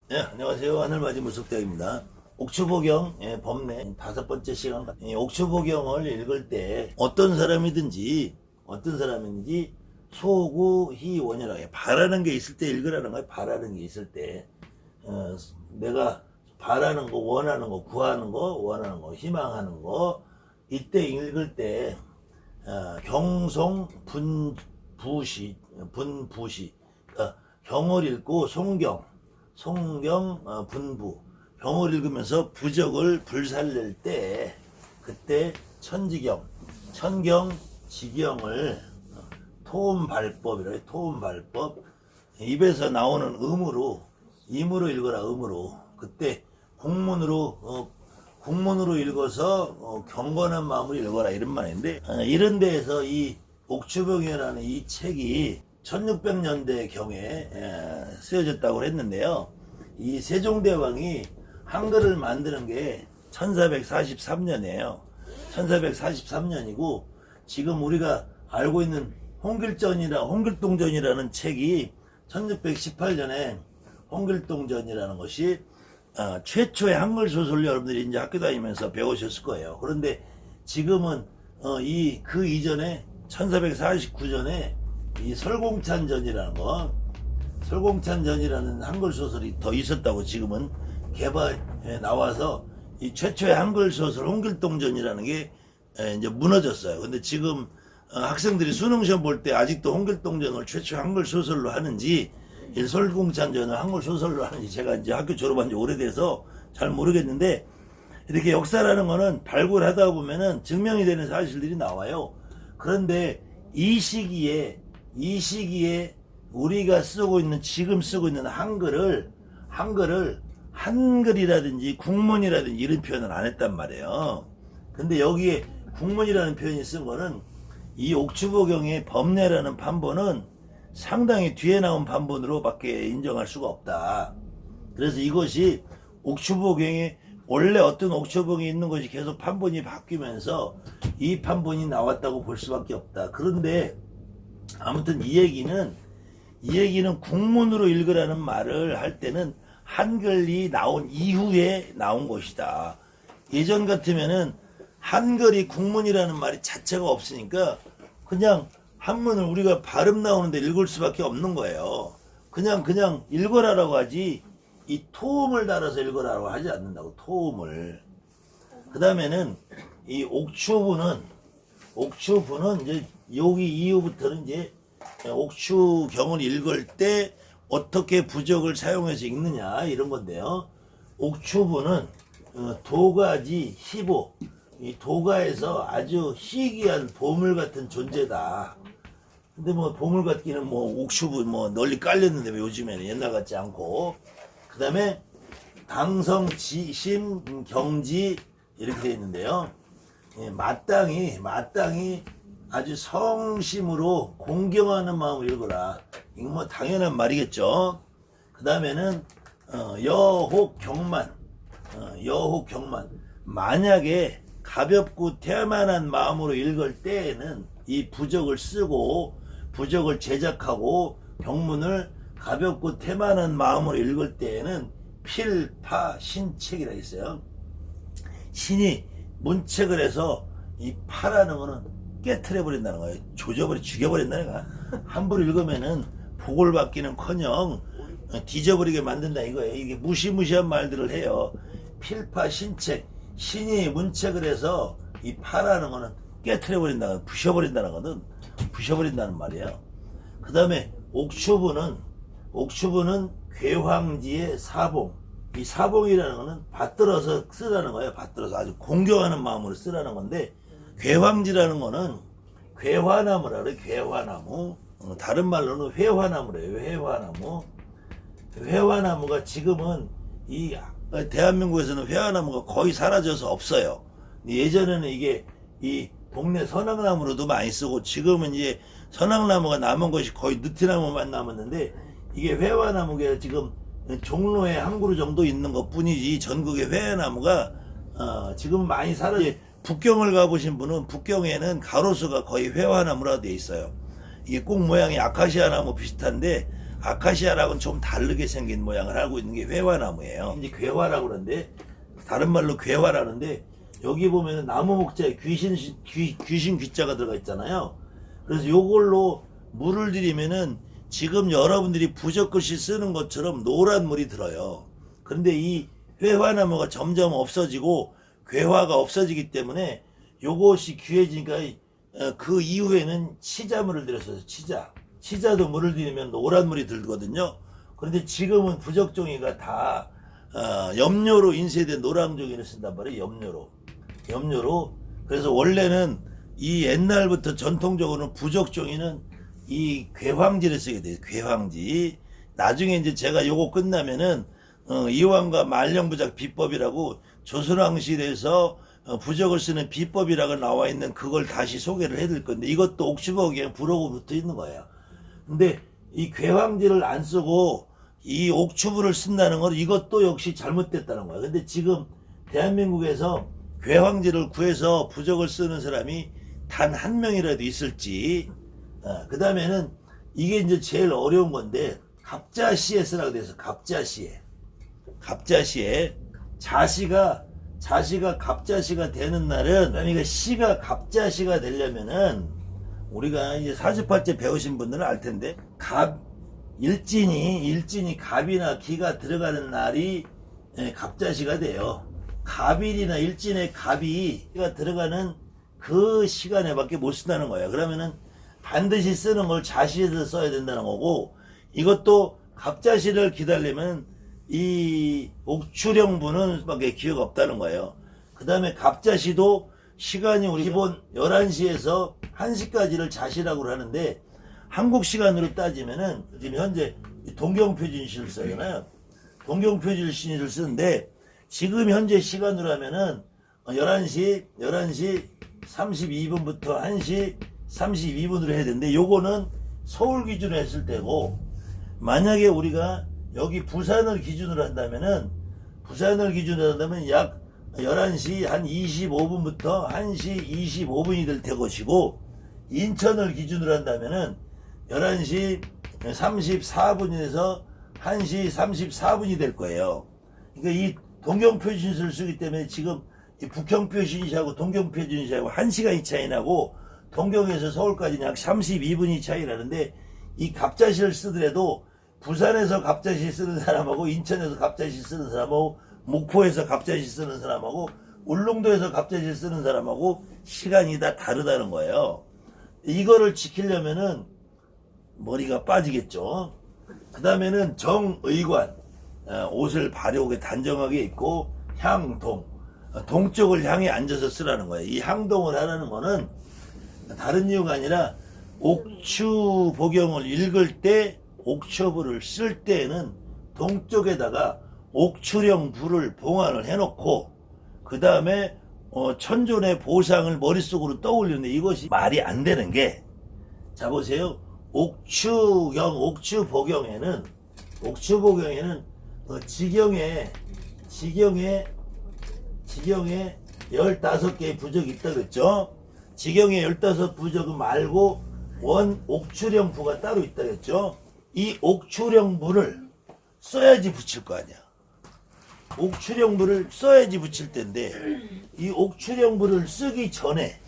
네, 안녕하세요. 하늘맞이 무속대입니다. 옥추보경 법례 5번째 시간. 옥추보경을 읽을 때 어떤 사람이든지 소구희원이라고 바라는 게 있을 때 읽으라는 거예요. 바라는 게 있을 때 내가 바라는 거, 원하는 거, 구하는 거, 원하는 거, 희망하는 거, 이때 읽을 때 경송 분부시 그러니까 경을 읽고 송경 분부 경을 읽으면서 부적을 불살릴 때 그때 천경 지경을 토음발법이라 토음발법 입에서 나오는 임으로 읽어라. 음으로 그때 국문으로 읽어서 경건한 마음으로 읽어라 이런 말인데, 이런 데에서 이 옥추보경이라는 이 책이 1600년대 경에 쓰여졌다고 했는데요. 이 세종대왕이 한글을 만드는 게 1443년이에요. 1443년이고 지금 우리가 알고 있는 홍길동전이라는 책이 1618년에 홍길동전이라는 것이 최초의 한글 소설 여러분들이 이제 학교 다니면서 배우셨을 거예요. 그런데 지금은 그 이전에 1449년에 이 설공찬전이라는 한글 소설이 더 있었다고 지금은 개발해 나와서 이 최초의 한글 소설 홍길동전이라는 게 이제 무너졌어요. 근데 지금 학생들이 수능시험 볼 때 아직도 홍길동전을 최초의 한글 소설로 하는지 설공찬전을 한글 소설로 하는지 제가 이제 학교 졸업한 지 오래돼서 잘 모르겠는데, 이렇게 역사라는 거는 발굴하다 보면은 증명이 되는 사실들이 나와요. 그런데 이 시기에 우리가 지금 쓰고 있는 한글을 한글이라든지 국문이라든지 이런 표현을 안 했단 말이에요. 근데 여기에 국문이라는 표현이 쓴 거는 이 옥추보경의 법례라는 판본은 상당히 뒤에 나온 판본으로 밖에 인정할 수가 없다. 그래서 이것이 옥추보경에 원래 어떤 옥추보경이 있는 것이 계속 판본이 바뀌면서 이 판본이 나왔다고 볼 수밖에 없다. 그런데 아무튼 이 얘기는 국문으로 읽으라는 말을 할 때는 한글이 나온 이후에 나온 것이다. 예전 같으면은 한글이 국문이라는 말이 자체가 없으니까 그냥 한문을 우리가 발음 나오는데 읽을 수밖에 없는 거예요. 그냥 읽어라라고 하지 이 토음을 달아서 읽어라라고 하지 않는다고. 토음을. 그 다음에는 이 옥추부는 이제 여기 이후부터는 이제 옥추경을 읽을 때 어떻게 부적을 사용해서 읽느냐 이런 건데요. 옥추부는 도가지 희보, 이 도가에서 아주 희귀한 보물 같은 존재다. 근데 뭐 보물 같기는 옥추부 널리 깔렸는데 요즘에는 옛날 같지 않고. 그 다음에 당성 지심 경지 이렇게 되어 있는데요. 마땅히 아주 성심으로 공경하는 마음을 읽어라. 이거 뭐 당연한 말이겠죠. 그 다음에는 여혹경만. 만약에 가볍고 태만한 마음으로 읽을 때에는 이 부적을 쓰고 부적을 제작하고 경문을 가볍고 태만한 마음으로 읽을 때에는 필파신책이라 있어요. 신이 문책을 해서 이 파라는 거는 깨트려 버린다는 거예요. 죽여버린다는 거야. 함부로 읽으면은 복을 받기는커녕 뒤져버리게 만든다 이거예요. 이게 무시무시한 말들을 해요. 필파신책, 신이 문책을 해서 이 파라는 거는 깨트려 버린다는, 부셔버린다는 말이에요. 그 다음에 옥추부는 괴황지의 사봉. 이 사봉이라는 거는 받들어서 쓰라는 거예요. 받들어서 아주 공경하는 마음으로 쓰라는 건데, 괴황지라는 거는 괴화나무라 그래. 괴화나무. 다른 말로는 회화나무래요. 회화나무가 지금은 이 대한민국에서는 회화나무가 거의 사라져서 없어요. 예전에는 이게 이 동네 선악나무로도 많이 쓰고, 지금은 이제 선악나무가 남은 것이 거의 느티나무만 남았는데, 이게 회화나무가 지금 종로에 한 그루 정도 있는 것 뿐이지 전국의 회화나무가 지금 많이 사라져. 북경을 가보신 분은 북경에는 가로수가 거의 회화나무라 되어 있어요. 이게 꼭 모양이 아카시아 나무 비슷한데 아카시아랑은 좀 다르게 생긴 모양을 하고 있는 게 회화나무예요. 이제 괴화라고 그러는데, 다른 말로 괴화라는데, 여기 보면 나무 목자에 귀신 귀자가 들어가 있잖아요. 그래서 요걸로 물을 들이면은 지금 여러분들이 부적글씨 쓰는 것처럼 노란 물이 들어요. 그런데 이 회화나무가 점점 없어지고 괴화가 없어지기 때문에 요것이 귀해지니까 그 이후에는 치자물을 들였어요. 치자도 물을 들이면 노란 물이 들거든요. 그런데 지금은 부적종이가 다 염료로 인쇄된 노란종이를 쓴단 말이에요. 염료로. 그래서 원래는 이 옛날부터 전통적으로는 부적종이는 이 괴황지를 쓰게 돼요. 괴황지. 나중에 이제 제가 요거 끝나면은 이황과 말령부작 비법이라고 조선왕실에서 부적을 쓰는 비법이라고 나와 있는 그걸 다시 소개를 해드릴 건데, 이것도 옥추복에 부록으로 붙어 있는 거예요. 근데 이 괴황지를 안 쓰고 이 옥추부를 쓴다는 건 이것도 역시 잘못됐다는 거예요. 근데 지금 대한민국에서 괴황지를 구해서 부적을 쓰는 사람이 단 한 명이라도 있을지. 그 다음에는 이게 이제 제일 어려운 건데, 갑자시에 쓰라고 돼서 갑자시에 자시가 갑자시가 되는 날은, 그러니까 시가 갑자시가 되려면은 우리가 이제 48제 배우신 분들은 알 텐데, 일진이 갑이나 기가 들어가는 날이 갑자시가 돼요. 갑일이나 일진의 갑이가 들어가는 그 시간에밖에 못 쓴다는 거예요. 그러면은 반드시 쓰는 걸 자시에서 써야 된다는 거고, 이것도 갑자시를 기다리면 이 옥추령부는 밖에 기회가 없다는 거예요. 그 다음에 갑자시도 시간이 우리 기본 11시에서 1시까지를 자시라고 하는데, 한국 시간으로 따지면은 지금 현재 동경표준시를 써잖아요. 동경표준시를 쓰는데, 지금 현재 시간으로 하면은 11시 32분부터 1시 32분으로 해야 되는데, 요거는 서울 기준으로 했을 때고, 만약에 우리가 여기 부산을 기준으로 한다면 약 11시 한 25분부터 1시 25분이 될 것이고, 인천을 기준으로 한다면 11시 34분에서 1시 34분이 될 거예요. 그러니까 이 동경표준시를 쓰기 때문에 지금 이 북경표준시하고 동경표준시하고 1시간이 차이 나고, 동경에서 서울까지는 약 32분이 차이 나는데, 이 갑자시를 쓰더라도 부산에서 갑자시 쓰는 사람하고, 인천에서 갑자시 쓰는 사람하고, 목포에서 갑자시 쓰는 사람하고, 울릉도에서 갑자시 쓰는 사람하고 시간이 다 다르다는 거예요. 이거를 지키려면은 머리가 빠지겠죠. 그 다음에는 정의관, 옷을 바르게 단정하게 입고 동쪽을 향해 앉아서 쓰라는 거예요. 이 향동을 하라는 거는 다른 이유가 아니라, 옥추복용을 읽을 때, 옥추부를 쓸 때에는 동쪽에다가 옥추령 불을 봉안을 해놓고, 그 다음에 천존의 보상을 머릿속으로 떠올리는데, 이것이 말이 안 되는 게, 자 보세요. 옥추복용에는 지경에 15개의 부적이 있다 그랬죠. 지경에 15부적 말고 옥추령부가 따로 있다 그랬죠. 이 옥추령부를 써야지 붙일 거 아니야. 옥추령부를 써야지 붙일 텐데, 이 옥추령부를 쓰기 전에,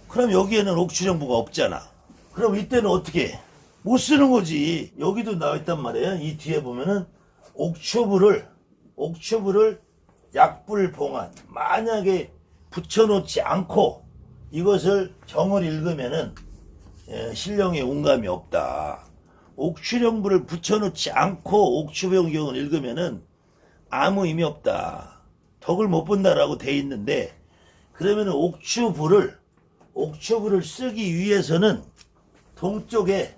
그럼 여기에는 옥추령부가 없잖아. 그럼 이때는 어떻게 해? 못 쓰는 거지. 여기도 나와 있단 말이에요. 이 뒤에 보면은 옥추부를 약불 봉안, 만약에 붙여놓지 않고 이것을 경을 읽으면은 신령의 운감이 없다. 옥추령부를 붙여놓지 않고 옥추병경을 읽으면은 아무 의미 없다. 덕을 못 본다라고 돼 있는데, 그러면은 옥추부를 쓰기 위해서는 동쪽에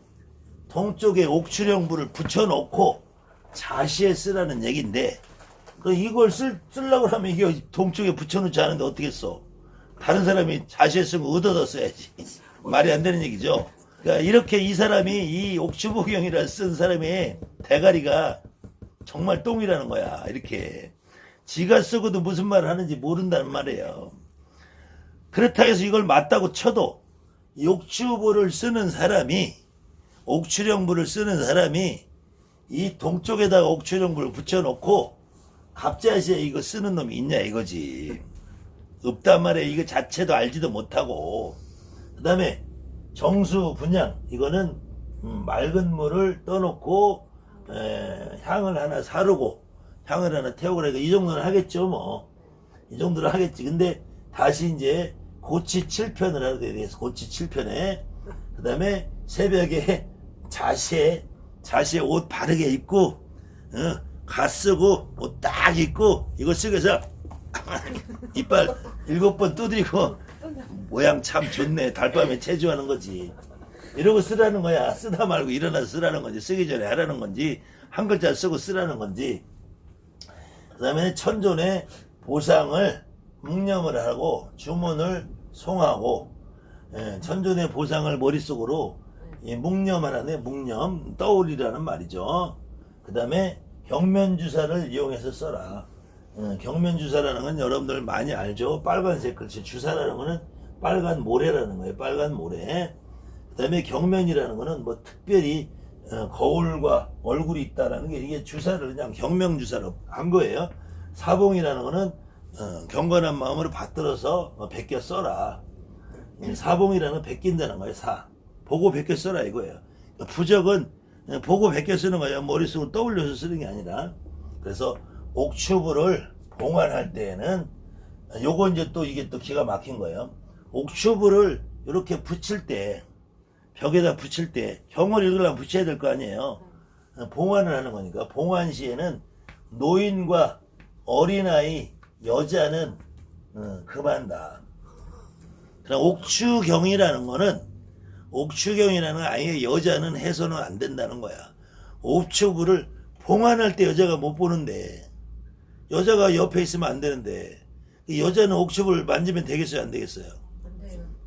옥추령부를 붙여놓고 자시에 쓰라는 얘기인데, 이걸 쓰려고 하면 이게 동쪽에 붙여놓지 않은데 어떻게 써? 다른 사람이 자시에 쓰면 얻어다 써야지. 말이 안 되는 얘기죠. 그러니까 이렇게 이 사람이, 이 옥추복용이라 쓴 사람의 대가리가 정말 똥이라는 거야. 이렇게 지가 쓰고도 무슨 말을 하는지 모른다는 말이에요. 그렇다고 해서 이걸 맞다고 쳐도 옥추령부를 쓰는 사람이 이 동쪽에다가 옥추정부를 붙여놓고 갑자시에 이거 쓰는 놈이 있냐 이거지. 없단 말이야. 이거 자체도 알지도 못하고. 그 다음에 정수 분양, 이거는 맑은 물을 떠놓고 향을 하나 사르고 향을 하나 태우고 그러니까 이 정도는 하겠죠 뭐. 이 정도는 하겠지. 근데 다시 이제 고치 7편을 하게 돼서 고치 7편에 그 다음에 새벽에 자시에 옷 바르게 입고 가 쓰고 옷 딱 입고 이거 쓰고 해서 이빨 7번 두드리고 모양 참 좋네. 달밤에 체조하는 거지. 이러고 쓰라는 거야. 쓰다 말고 일어나서 쓰라는 건지 쓰기 전에 하라는 건지 한 글자 쓰고 쓰라는 건지. 그 다음에 천존의 보상을 묵념을 하고 주문을 송하고 천존의 보상을 머릿속으로 묵념하라네. 묵념 떠올리라는 말이죠. 그 다음에 경면주사를 이용해서 써라. 경면주사라는 건 여러분들 많이 알죠. 빨간색 글씨. 주사라는 거는 빨간 모래라는 거예요. 빨간 모래. 그 다음에 경면이라는 거는 뭐 특별히 거울과 얼굴이 있다라는 게 이게 주사를 그냥 경명주사로 한 거예요. 사봉이라는 거는 경건한 마음으로 받들어서 베껴 써라. 사봉이라는 건 베낀다는 거예요. 보고 베껴 써라 이거예요. 부적은 보고 베껴 쓰는 거예요. 머릿속으로 떠올려서 쓰는 게 아니라. 그래서 옥추부를 봉안할 때에는 요거 이제 또 이게 또 기가 막힌 거예요. 옥추부를 이렇게 붙일 때 벽에다 붙일 때 경을 읽으려면 붙여야 될 거 아니에요. 봉안을 하는 거니까. 봉안 시에는 노인과 어린아이 여자는 금한다. 그럼 옥추경이라는 거는 아예 여자는 해서는 안 된다는 거야. 옥추부를 봉안할 때 여자가 못 보는데 여자가 옆에 있으면 안 되는데 여자는 옥추부를 만지면 되겠어요 안 되겠어요?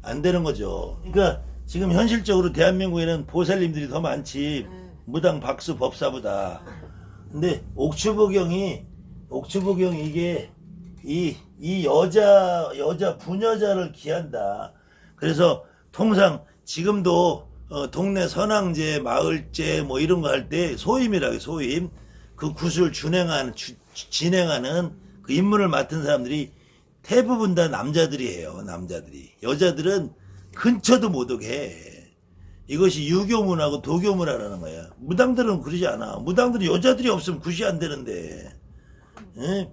안 되는 거죠. 그러니까 지금 현실적으로 대한민국에는 보살님들이 더 많지 무당 박수 법사보다. 근데 옥추부경이 이게 이 여자 부녀자를 기한다. 그래서 통상 지금도 동네 선왕제 마을제 뭐 이런 거 할 때 소임이라고 소임 그 구슬 진행하는 그 임무를 맡은 사람들이 대부분 다 남자들이에요. 남자들이. 여자들은 근처도 못 오게 해. 이것이 유교문하고 도교문화라는 거야. 무당들은 그러지 않아. 무당들이 여자들이 없으면 굿이 안 되는데.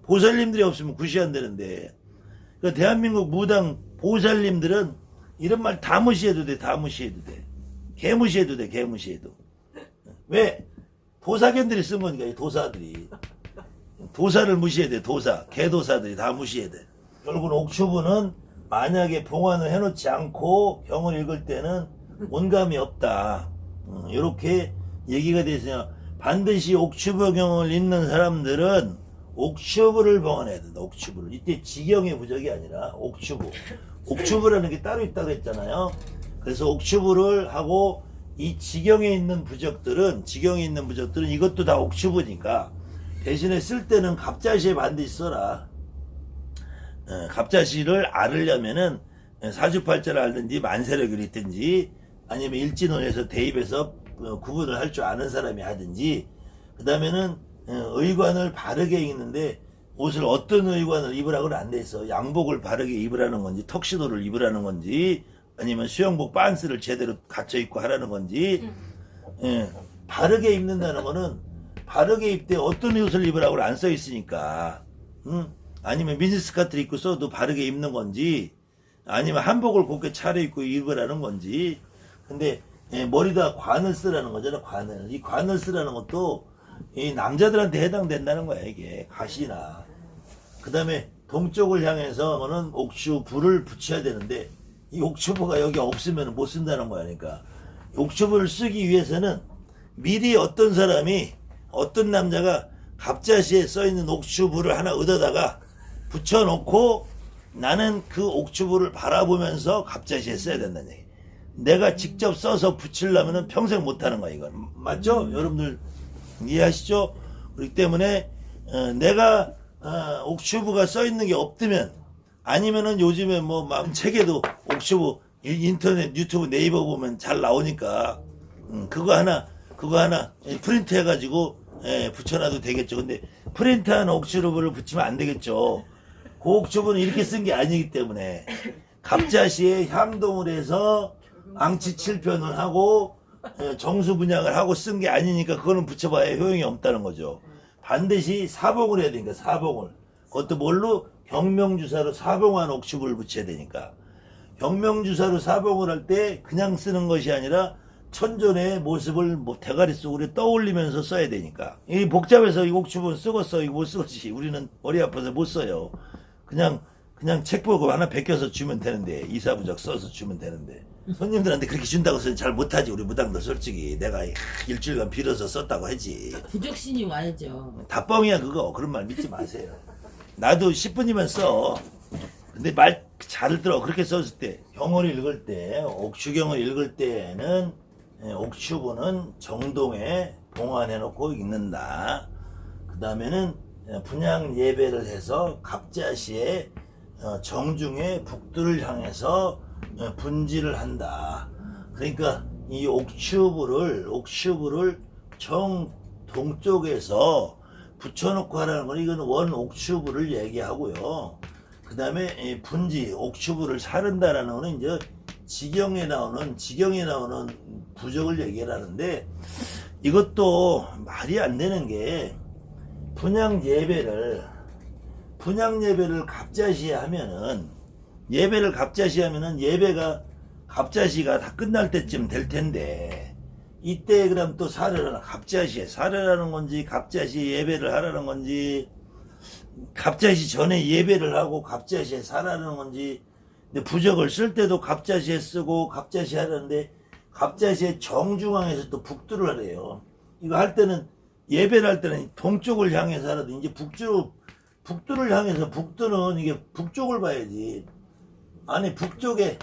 보살님들이 없으면 굿이 안 되는데. 그러니까 대한민국 무당 보살님들은 이런 말 다 무시해도 돼. 다 무시해도 돼. 개 무시해도 돼. 개 무시해도. 왜? 도사견들이 쓴 거니까. 이 도사들이. 도사를 무시해야 돼. 도사. 개도사들이 다 무시해야 돼. 결국은 옥추부는 만약에 봉안을 해놓지 않고 경을 읽을 때는 온감이 없다. 이렇게 얘기가 되세요. 반드시 옥추부경을 읽는 사람들은 옥추부를 봉안해야 된다. 옥추부를. 이때 지경의 부적이 아니라 옥추부. 옥추부라는 게 따로 있다고 했잖아요. 그래서 옥추부를 하고 이 지경에 있는 부적들은 이것도 다 옥추부니까 대신에 쓸 때는 갑자시에 반드시 써라. 갑자시를 알으려면은 사주팔자를 알든지 만세력을 있든지 아니면 일진원에서 대입해서 구분을 할 줄 아는 사람이 하든지 그 다음에는 의관을 바르게 입는데 옷을 어떤 의관을 입으라고는 안 돼 있어. 양복을 바르게 입으라는 건지 턱시도를 입으라는 건지 아니면 수영복 반스를 제대로 갖춰 입고 하라는 건지 바르게 입는다는 거는 바르게 입되 어떤 옷을 입으라고 안 써 있으니까 아니면 미니스커트를 입고 써도 바르게 입는 건지 아니면 한복을 곱게 차려입고 입으라는 건지. 근데 머리다 관을 쓰라는 거잖아. 관을. 이 관을 쓰라는 것도 이 남자들한테 해당된다는 거야. 이게 가시나. 그 다음에 동쪽을 향해서는 옥추부를 붙여야 되는데 이 옥추부가 여기 없으면 못 쓴다는 거야. 그러니까 옥추부를 쓰기 위해서는 미리 어떤 사람이 어떤 남자가 갑자시에 써있는 옥추부를 하나 얻어다가 붙여놓고 나는 그 옥추부를 바라보면서 갑자시에 써야 된다는 얘기. 내가 직접 써서 붙이려면 평생 못하는 거야. 이건 맞죠? 여러분들 이해하시죠? 그렇기 때문에 내가 옥추부가 써있는 게 없으면 아니면은 요즘에 뭐 책에도 옥추부 인터넷 유튜브 네이버 보면 잘 나오니까 그거 하나 그거 하나 프린트 해가지고 붙여놔도 되겠죠. 근데 프린트한 옥추브를 붙이면 안 되겠죠. 그 옥추브는 이렇게 쓴 게 아니기 때문에 갑자시에 향동을 해서 앙치 7편을 하고 정수 분양을 하고 쓴 게 아니니까 그거는 붙여봐야 효용이 없다는 거죠. 반드시 사봉을 해야 되니까 사봉을. 그것도 뭘로? 경명주사로 사봉한 옥추브를 붙여야 되니까. 경명주사로 사봉을 할 때 그냥 쓰는 것이 아니라 천존의 모습을 뭐 대가리 속으로 떠올리면서 써야 되니까. 이 복잡해서 이 옥추브는 쓰겠어. 이거 못 쓰겠지. 우리는 머리 아파서 못 써요. 그냥 책 보고 하나 베껴서 주면 되는데, 이사부작 써서 주면 되는데. 손님들한테 그렇게 준다고 해서 잘 못하지. 우리 무당들 솔직히. 내가 일주일간 빌어서 썼다고 하지. 부적신이 와야죠. 다 뻥이야 그거. 그런 말 믿지 마세요. 나도 10분이면 써. 근데 말 잘 들어. 그렇게 썼을 때 경을 읽을 때, 옥추경을 읽을 때는 옥추부는 정동에 봉안해 놓고 읽는다. 그 다음에는 분양 예배를 해서 갑자시에 정중에 북두를 향해서 분지를 한다. 그러니까 이 옥추부를 정 동쪽에서 붙여놓고 하라는 건 이건 원 옥추부를 얘기하고요. 그 다음에 분지 옥추부를 사른다라는 거는 이제 지경에 나오는 부적을 얘기하는데, 이것도 말이 안 되는 게 분양 예배를 갑자시에 하면은 예배가 갑자시가 다 끝날 때쯤 될 텐데, 이때 그럼 또 갑자시에 사례라는 건지 갑자시 예배를 하라는 건지 갑자시 전에 예배를 하고 갑자시에 사라는 건지. 근데 부적을 쓸 때도 갑자시에 쓰고 갑자시 하라는데 갑자시의 정중앙에서 또 북두를 하래요. 이거 할 때는 예배를 할 때는 동쪽을 향해서 하라도 이제 북두를 향해서, 북두는 이게 북쪽을 봐야지. 아니 북쪽에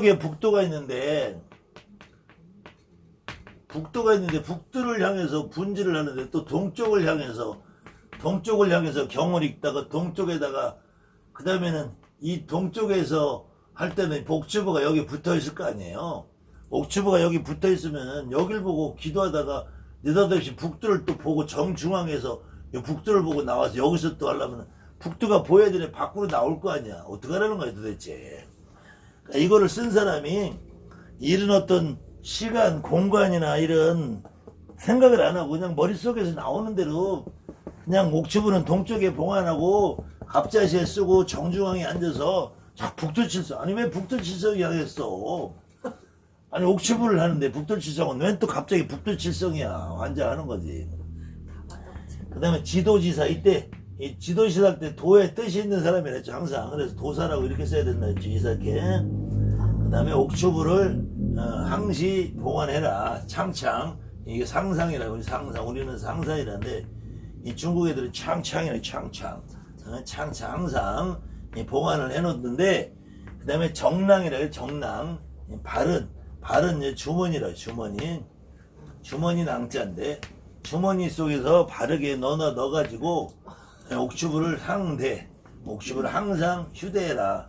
북도가 있는데 북두를 향해서 분지를 하는데 또 동쪽을 향해서 경을 읽다가 동쪽에다가, 그 다음에는 이 동쪽에서 할 때는 옥추부가 여기 붙어 있을 거 아니에요. 옥추부가 여기 붙어 있으면 여길 보고 기도하다가 느닷없이 북두를 또 보고 정중앙에서 북두를 보고 나와서 여기서 또 하려면 북두가 보여야 되네. 밖으로 나올 거 아니야. 어떡하라는 거야 도대체. 그러니까 이거를 쓴 사람이 이런 어떤 시간, 공간이나 이런 생각을 안 하고 그냥 머릿속에서 나오는 대로 그냥 옥추부는 동쪽에 봉안하고 갑자시에 쓰고 정중앙에 앉아서 북두칠성. 아니 왜 북두칠성이 하겠어? 아니 옥추부를 하는데 북두칠성은 왜 또 갑자기 북두칠성이야? 환장하는 거지. 그 다음에 지도지사. 이때 이 지도지사 할 때 도에 뜻이 있는 사람이랬죠 항상. 그래서 도사라고 이렇게 써야 된다 했죠 이사께. 그 다음에 옥추부를 항시 봉안해라. 창창. 이게 상상이라고. 상상. 우리는 상상이라는데 이 중국 애들은 창창이네. 창창 항상 봉안을 해놓는데, 그 다음에 정랑이라고 해요. 정랑. 발은 이제 주머니라. 주머니 낭자인데 주머니 속에서 바르게 넣어가지고 옥추부를 항상 휴대해라.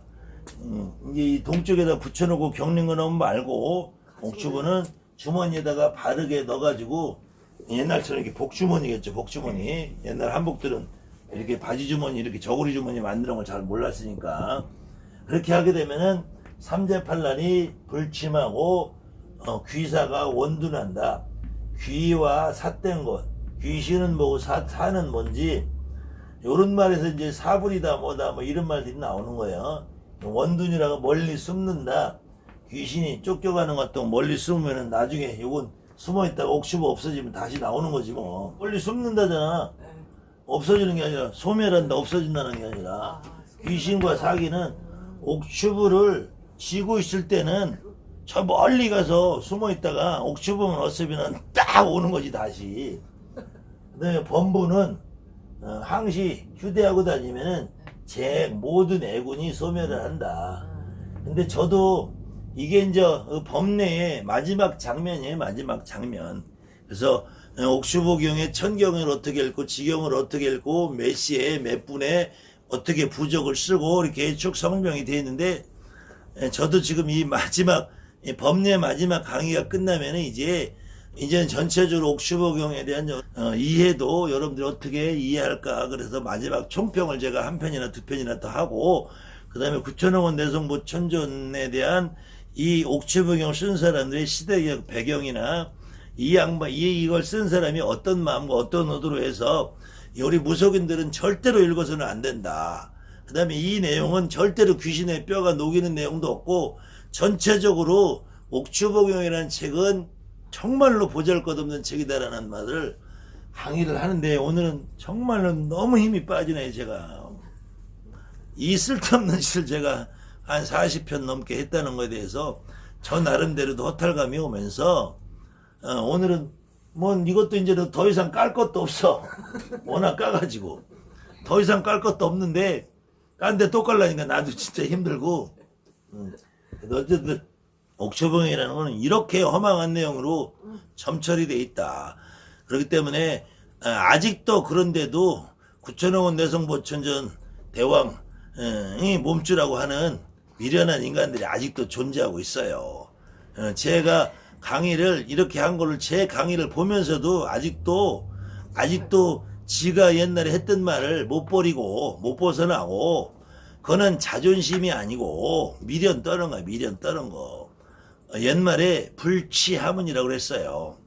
이제 이 동쪽에다 붙여놓고 겪는 거 말고 옥추부는 주머니에다가 바르게 넣어가지고, 옛날처럼 이렇게 복주머니겠죠. 복주머니. 옛날 한복들은 이렇게 바지 주머니, 이렇게 저고리 주머니 만드는 걸 잘 몰랐으니까 그렇게 하게 되면은 삼재팔란이 불침하고 귀사가 원둔한다. 귀와 삿된 것. 귀신은 뭐고 사는 뭔지, 요런 말에서 이제 사불이다 뭐다 뭐 이런 말들이 나오는 거예요. 원둔이라고 멀리 숨는다. 귀신이 쫓겨가는 것도 멀리 숨으면은 나중에 요건 숨어있다가 옥추부 없어지면 다시 나오는 거지 뭐. 멀리 숨는다잖아. 없어지는 게 아니라 소멸한다. 없어진다는 게 아니라 귀신과 사기는 옥추부를 쥐고 있을 때는 저 멀리 가서 숨어있다가 옥추부만 없으면 딱 오는 거지 다시. 그 다음에 범부는 항시 휴대하고 다니면은 제 모든 애군이 소멸을 한다. 근데 저도 이게 이제 법내의 마지막 장면이에요. 마지막 장면. 그래서 옥추부경의 천경을 어떻게 읽고 지경을 어떻게 읽고 몇 시에 몇 분에 어떻게 부적을 쓰고 이렇게 쭉 설명이 되어 있는데, 저도 지금 이 법내 마지막 강의가 끝나면은 이제 이제는 전체적으로 옥슈보경에 대한 이해도 여러분들이 어떻게 이해할까. 그래서 마지막 총평을 제가 한 편이나 두 편이나 더 하고, 그 다음에 구천왕원 내성보 천존에 대한 이 옥추보경을 쓴 사람들의 시대적 배경이나 이걸 쓴 사람이 어떤 마음과 어떤 의도로 해서 우리 무속인들은 절대로 읽어서는 안 된다. 그 다음에 이 내용은 절대로 귀신의 뼈가 녹이는 내용도 없고, 전체적으로 옥추보경이라는 책은 정말로 보잘것없는 책이다라는 말을 항의를 하는데, 오늘은 정말로 너무 힘이 빠지네. 제가 이 쓸데없는 짓을 제가 한 40편 넘게 했다는 것에 대해서 저 나름대로도 허탈감이 오면서 오늘은 뭐 이것도 이제 더 이상 깔 것도 없어. 워낙 까가지고 더 이상 깔 것도 없는데 깐데 또 깔라니까 나도 진짜 힘들고. 어쨌든 옥초봉이라는 거는 이렇게 허망한 내용으로 점철이 돼 있다. 그렇기 때문에 아직도 그런데도 구천왕원 내성보천전 대왕이 몸주라고 하는 미련한 인간들이 아직도 존재하고 있어요. 제가 강의를 이렇게 한 거를 제 강의를 보면서도 아직도 지가 옛날에 했던 말을 못 버리고 못 벗어나고, 그거는 자존심이 아니고 미련 떠는 거야. 미련 떠는 거. 옛말에 불취하문이라고 그랬어요.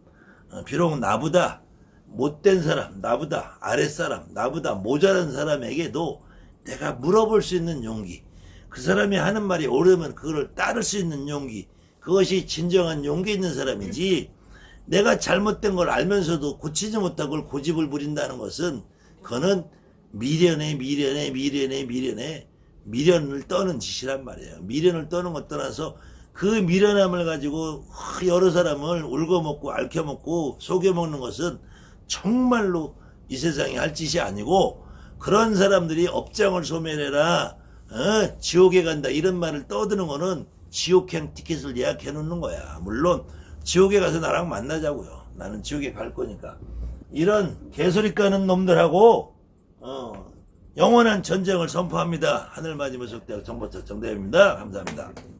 비록 나보다 못된 사람, 나보다 아랫사람, 나보다 모자란 사람에게도 내가 물어볼 수 있는 용기, 그 사람이 하는 말이 옳으면 그거를 따를 수 있는 용기, 그것이 진정한 용기 있는 사람이지, 내가 잘못된 걸 알면서도 고치지 못하고 그걸 고집을 부린다는 것은 그거는 미련을 떠는 짓이란 말이에요. 미련을 떠는 것 떠나서 그 미련함을 가지고 여러 사람을 울고먹고 앓혀먹고 속여먹는 것은 정말로 이 세상에 할 짓이 아니고, 그런 사람들이 업장을 소멸해라, 지옥에 간다 이런 말을 떠드는 거는 지옥행 티켓을 예약해 놓는 거야. 물론 지옥에 가서 나랑 만나자고요. 나는 지옥에 갈 거니까. 이런 개소리 까는 놈들하고 영원한 전쟁을 선포합니다. 하늘맞이 무속대학 정보석 정대입니다. 감사합니다.